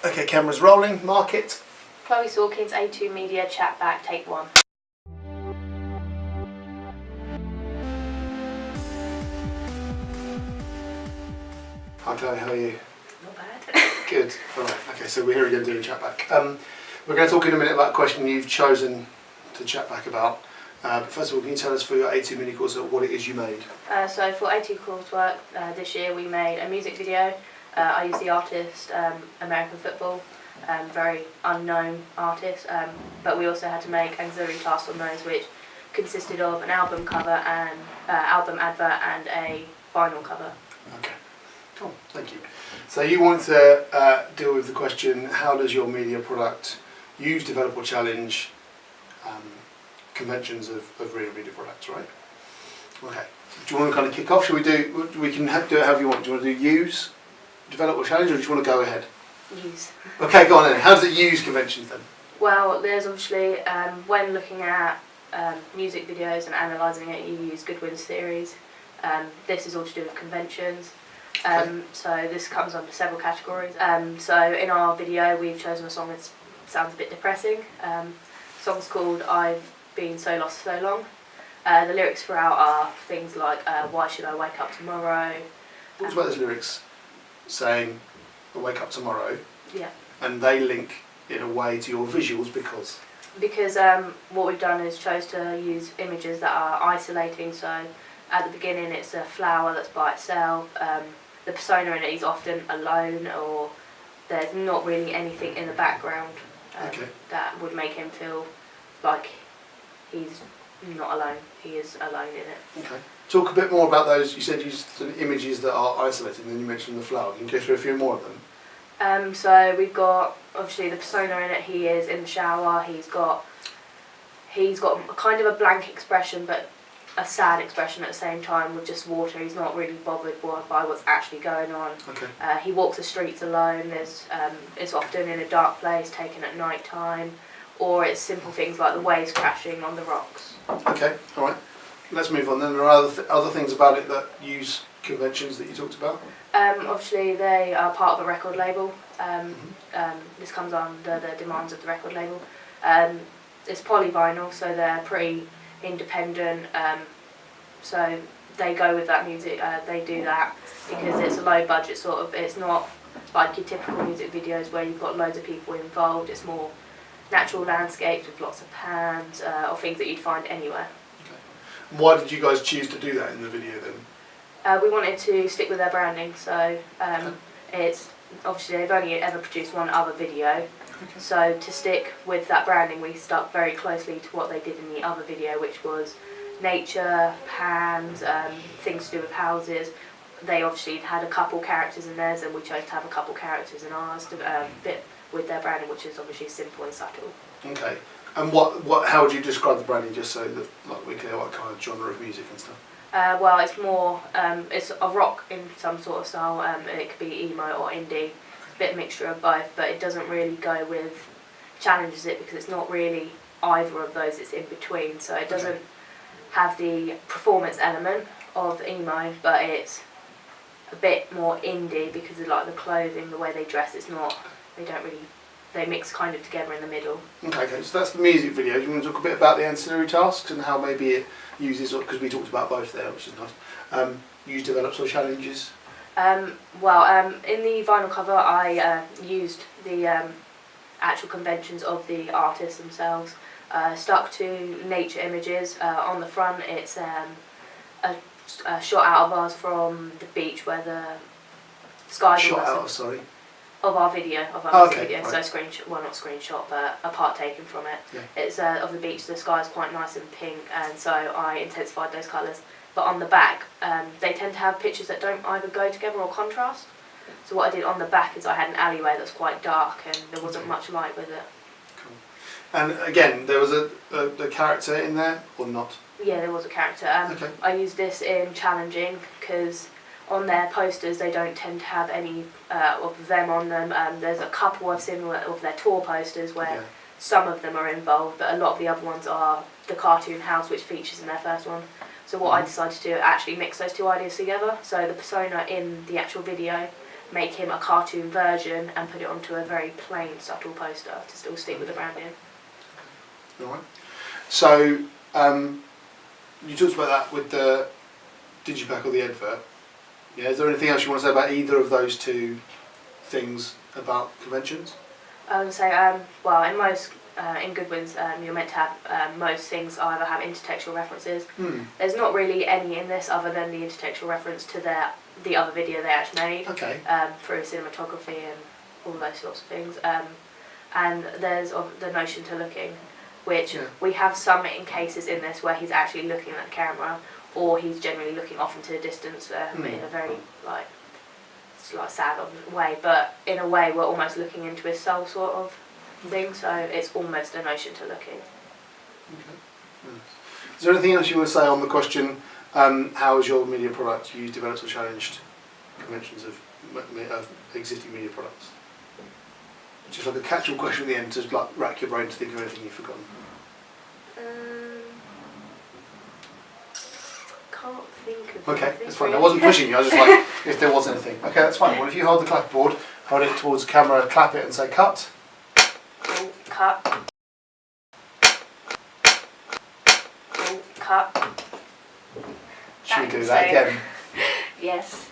Okay, cameras rolling. Mark it. Chloe Sawkins, A2 Media, chat back, take 1. Hi Chloe, how are you? Not bad. Good. Alright, okay, so we're here again doing chat back. We're going to talk in a minute about a question you've chosen to chat back about. But first of all, can you tell us for your A2 mini course what it is you made? So for A2 coursework this year we made a music video. I used the artist American Football, very unknown artist, but we also had to make auxiliary tasks on those, which consisted of an album cover and album advert and a vinyl cover. Okay, cool, thank you. So you want to deal with the question, how does your media product use, develop or challenge conventions of real media products, right? Okay, do you want to kind of kick off? Shall we do, we can do it however you want. Do you want to do use, develop or challenge, or do you want to go ahead? Use. Okay, go on then. How does it use conventions then? Well, there's obviously, when looking at music videos and analysing it, you use Goodwin's theories. This is all to do with conventions. So this comes under several categories. So in our video we've chosen a song that sounds a bit depressing. The song's called I've Been So Lost So Long. The lyrics throughout are things like why should I wake up tomorrow? What about those lyrics saying I'll wake up tomorrow? Yeah. And they link in a way to your visuals because? Because what we've done is chose to use images that are isolating. So at the beginning it's a flower that's by itself. The persona in it is often alone, or there's not really anything in the background that would make him feel like he's not alone. He is alone in it. Okay. Talk a bit more about those. You said you used some images that are isolated, and then you mentioned the flower. Can you go through a few more of them? So we've got obviously the persona in it. He is in the shower. He's got kind of a blank expression, but a sad expression at the same time with just water. He's not really bothered by what's actually going on. Okay. He walks the streets alone. It's often in a dark place, taken at night time, or it's simple things like the waves crashing on the rocks. Okay, all right. Let's move on then. There are other things about it that use conventions that you talked about? Obviously they are part of a record label. This comes under the demands of the record label. It's polyvinyl, so they're pretty independent, so they go with that music. They do that because it's a low budget sort of. It's not like your typical music videos where you've got loads of people involved. It's more natural landscapes with lots of pans or things that you'd find anywhere. Okay. Why did you guys choose to do that in the video then? We wanted to stick with their branding, so it's obviously they've only ever produced one other video. Okay. So to stick with that branding, we stuck very closely to what they did in the other video, which was nature, pans, things to do with houses. They obviously had a couple characters in theirs, and we chose to have a couple characters in ours to fit with their branding, which is obviously simple and subtle. Okay. And how would you describe the branding, just so that like we're clear what kind of genre of music and stuff? Well, it's more, it's a rock in some sort of style. It could be emo or indie. A bit mixture of both, but it doesn't really go with challenges it because it's not really either of those, it's in between, so it doesn't have the performance element of emo, but it's a bit more indie because of like the clothing, the way they dress. It's not, they mix kind of together in the middle. Okay, so that's the music video. Do you want to talk a bit about the ancillary tasks and how maybe it uses, because we talked about both there, which is nice, use, develops or challenges? In the vinyl cover I used the actual conventions of the artists themselves, stuck to nature images. On the front it's a shot out of ours from the beach where the sky of our video, of our music video, right. So not screenshot, but a part taken from it. Yeah. It's of the beach, the sky is quite nice and pink, and so I intensified those colours. But on the back, they tend to have pictures that don't either go together or contrast. So what I did on the back is I had an alleyway that's quite dark and there wasn't much light with it. Cool. And again, there was a character in there, or not? Yeah, there was a character. I used this in challenging because on their posters they don't tend to have any of them on them. There's a couple of similar of their tour posters where some of them are involved, but a lot of the other ones are the cartoon house which features in their first one. So what I decided to do is actually mix those two ideas together. So the persona in the actual video make him a cartoon version and put it onto a very plain, subtle poster to still stick with the branding. All right. So you talked about that with the digipack or the advert. Yeah. Is there anything else you want to say about either of those two things about conventions? Well, in most in Goodwin's, you're meant to have most things either have intertextual references. There's not really any in this other than the intertextual reference to the other video they actually made. Okay. Through cinematography and all those sorts of things. And there's the notion to looking, which we have some in cases in this where he's actually looking at the camera, or he's generally looking off into the distance in a very sad way, but in a way we're almost looking into his soul sort of thing, so it's almost a notion to looking. Okay. Is there anything else you want to say on the question, how is your media product used, developed or challenged conventions of existing media products? Just like a catch-all question at the end to like rack your brain to think of anything you've forgotten. Can't think of Okay, anything that's fine. really. I wasn't pushing you, I was just like, if there was anything. Okay, that's fine. Well, if you hold the clapboard, hold it towards the camera, clap it and say cut. Cool, cut. Cool, cut. Should we That do can that say- again? Yes.